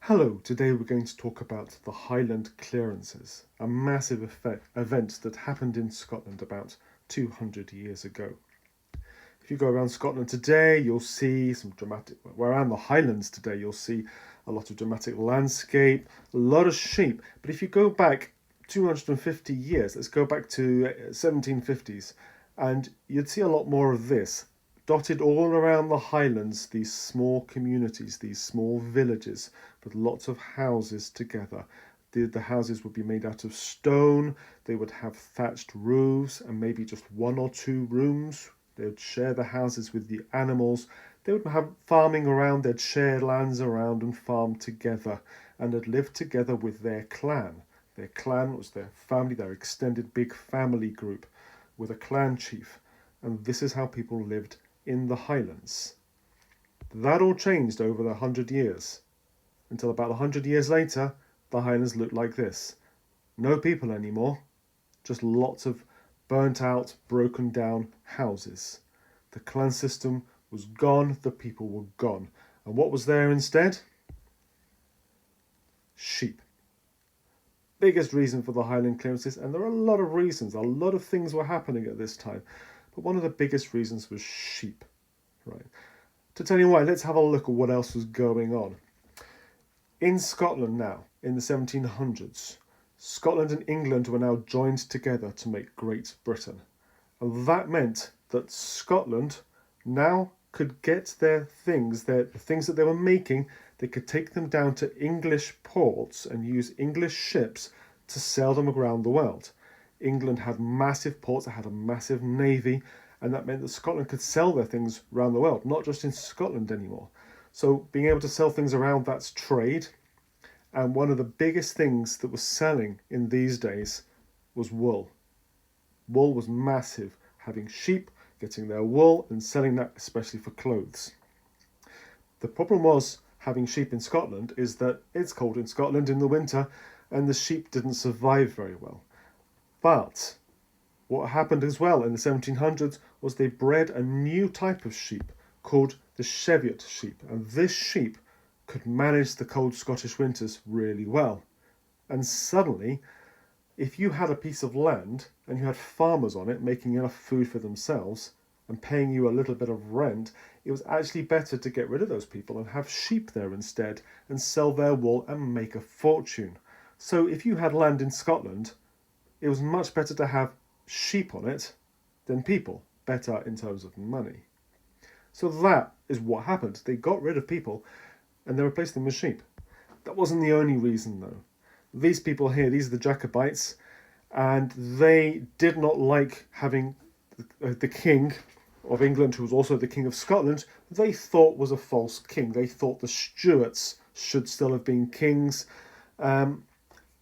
Hello, today we're going to talk about the Highland Clearances, a massive event that happened in Scotland about 200 years ago. If you go around Scotland today, you'll see around the Highlands today, you'll see a lot of dramatic landscape, a lot of sheep. But if you go back 250 years, let's go back to 1750s, and you'd see a lot more of this. Dotted all around the Highlands, these small communities, these small villages with lots of houses together. The houses would be made out of stone, they would have thatched roofs and maybe just one or two rooms. They would share the houses with the animals. They would have farming around, they'd share lands around and farm together, and they'd live together with their clan. Their clan was their family, their extended big family group with a clan chief. And this is how people lived in the Highlands. That all changed over 100 years, until about 100 years later, the Highlands looked like this. No people anymore, just lots of burnt out, broken down houses. The clan system was gone, the people were gone. And what was there instead? Sheep. Biggest reason for the Highland clearances, and there are a lot of reasons, a lot of things were happening at this time. But one of the biggest reasons was sheep. Right. To tell you why, let's have a look at what else was going on. In Scotland now, in the 1700s, Scotland and England were now joined together to make Great Britain. And that meant that Scotland now could get the things that they were making, they could take them down to English ports and use English ships to sell them around the world. England had massive ports, it had a massive navy, and that meant that Scotland could sell their things around the world, not just in Scotland anymore. So being able to sell things around, that's trade. And one of the biggest things that was selling in these days was wool. Wool was massive, having sheep, getting their wool and selling that, especially for clothes. The problem was having sheep in Scotland is that it's cold in Scotland in the winter and the sheep didn't survive very well. But what happened as well in the 1700s was they bred a new type of sheep called the Cheviot sheep. And this sheep could manage the cold Scottish winters really well. And suddenly, if you had a piece of land and you had farmers on it making enough food for themselves and paying you a little bit of rent, it was actually better to get rid of those people and have sheep there instead and sell their wool and make a fortune. So if you had land in Scotland, it was much better to have sheep on it than people, better in terms of money. So that is what happened. They got rid of people and they replaced them with sheep. That wasn't the only reason though. These people here, these are the Jacobites, and they did not like having the king of England, who was also the king of Scotland, they thought was a false king. They thought the Stuarts should still have been kings.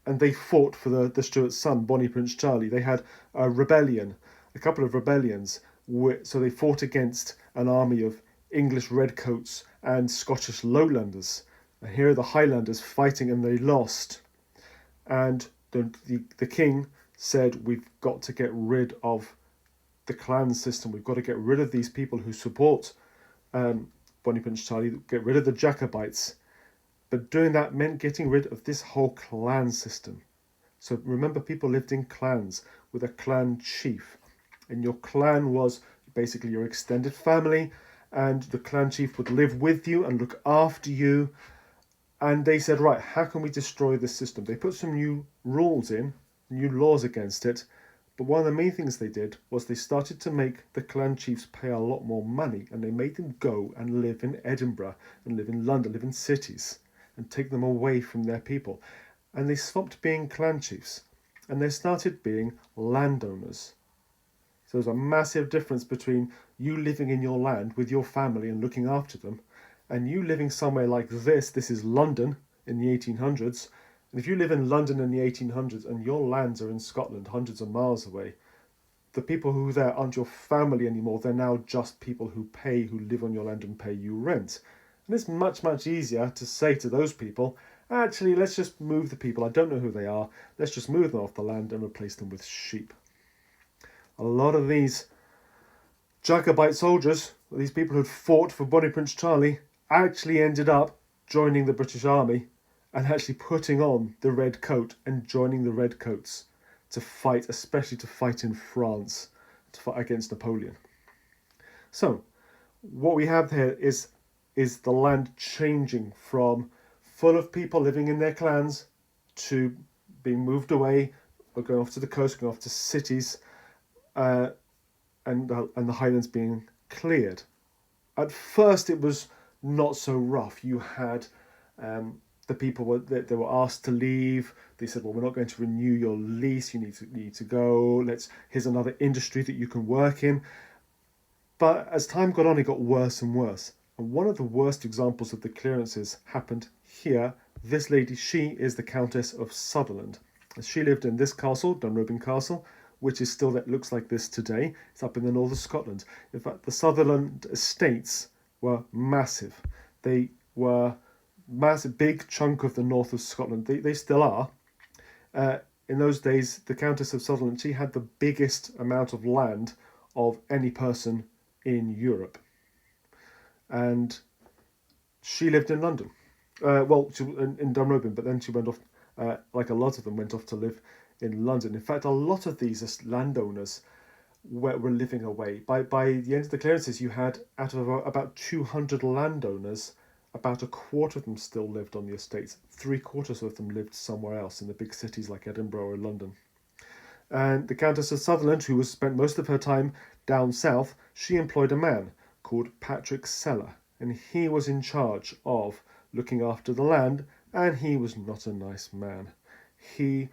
And they fought for the Stuart's son, Bonnie Prince Charlie. They had a rebellion, a couple of rebellions. So they fought against an army of English redcoats and Scottish lowlanders. And here are the Highlanders fighting, and they lost. And the king said, we've got to get rid of the clan system. We've got to get rid of these people who support Bonnie Prince Charlie, get rid of the Jacobites. But doing that meant getting rid of this whole clan system. So remember, people lived in clans with a clan chief. And your clan was basically your extended family. And the clan chief would live with you and look after you. And they said, right, how can we destroy this system? They put some new rules in, new laws against it. But one of the main things they did was they started to make the clan chiefs pay a lot more money. And they made them go and live in Edinburgh and live in London, live in cities, and take them away from their people. And they stopped being clan chiefs and they started being landowners. So there's a massive difference between you living in your land with your family and looking after them, and you living somewhere like this is London in the 1800s. And if you live in London in the 1800s and your lands are in Scotland, hundreds of miles away, the people who are there aren't your family anymore. They're now just people who live on your land and pay you rent. And it's much, much easier to say to those people, actually, let's just move the people. I don't know who they are. Let's just move them off the land and replace them with sheep. A lot of these Jacobite soldiers, these people who'd fought for Bonnie Prince Charlie, actually ended up joining the British Army and actually putting on the red coat and joining the redcoats to fight, especially to fight in France, to fight against Napoleon. So what we have here is the land changing from full of people living in their clans to being moved away, or going off to the coast, going off to cities, and the highlands being cleared. At first, it was not so rough. You had the people they were asked to leave. They said, "Well, we're not going to renew your lease. You need to go. Here's another industry that you can work in." But as time got on, it got worse and worse. And one of the worst examples of the clearances happened here. This lady, she is the Countess of Sutherland. She lived in this castle, Dunrobin Castle, which is still, that looks like this today. It's up in the north of Scotland. In fact, the Sutherland estates were massive. They were massive, big chunk of the north of Scotland. They still are. In those days, the Countess of Sutherland, she had the biggest amount of land of any person in Europe. And she lived in London. In Dunrobin, but then she went off, like a lot of them, went off to live in London. In fact, a lot of these landowners were living away. By the end of the clearances, you had, out of about 200 landowners, about a quarter of them still lived on the estates. 3/4 of them lived somewhere else in the big cities like Edinburgh or London. And the Countess of Sutherland, who spent most of her time down south, she employed a man called Patrick Seller, and he was in charge of looking after the land, and he was not a nice man. He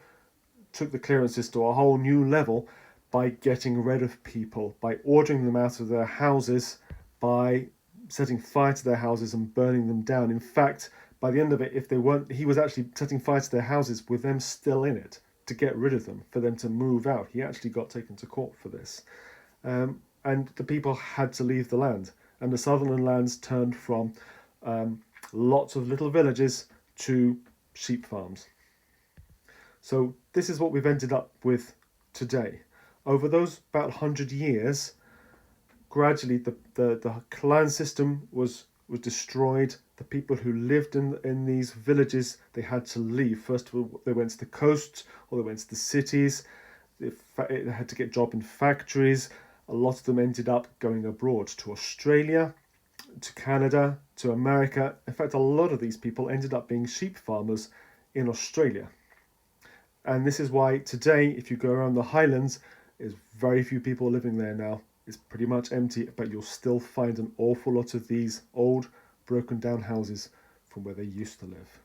took the clearances to a whole new level by getting rid of people, by ordering them out of their houses, by setting fire to their houses and burning them down. In fact, by the end of it, if they weren't, he was actually setting fire to their houses with them still in it to get rid of them, for them to move out. He actually got taken to court for this. And the people had to leave the land. And the Sutherland lands turned from lots of little villages to sheep farms. So this is what we've ended up with today. Over those about 100 years, gradually the clan system was destroyed. The people who lived in these villages, they had to leave. First of all, they went to the coast, or they went to the cities. They had to get a job in factories. A lot of them ended up going abroad to Australia, to Canada, to America. In fact, a lot of these people ended up being sheep farmers in Australia. And this is why today, if you go around the Highlands, there's very few people living there now. It's pretty much empty, but you'll still find an awful lot of these old, broken down houses from where they used to live.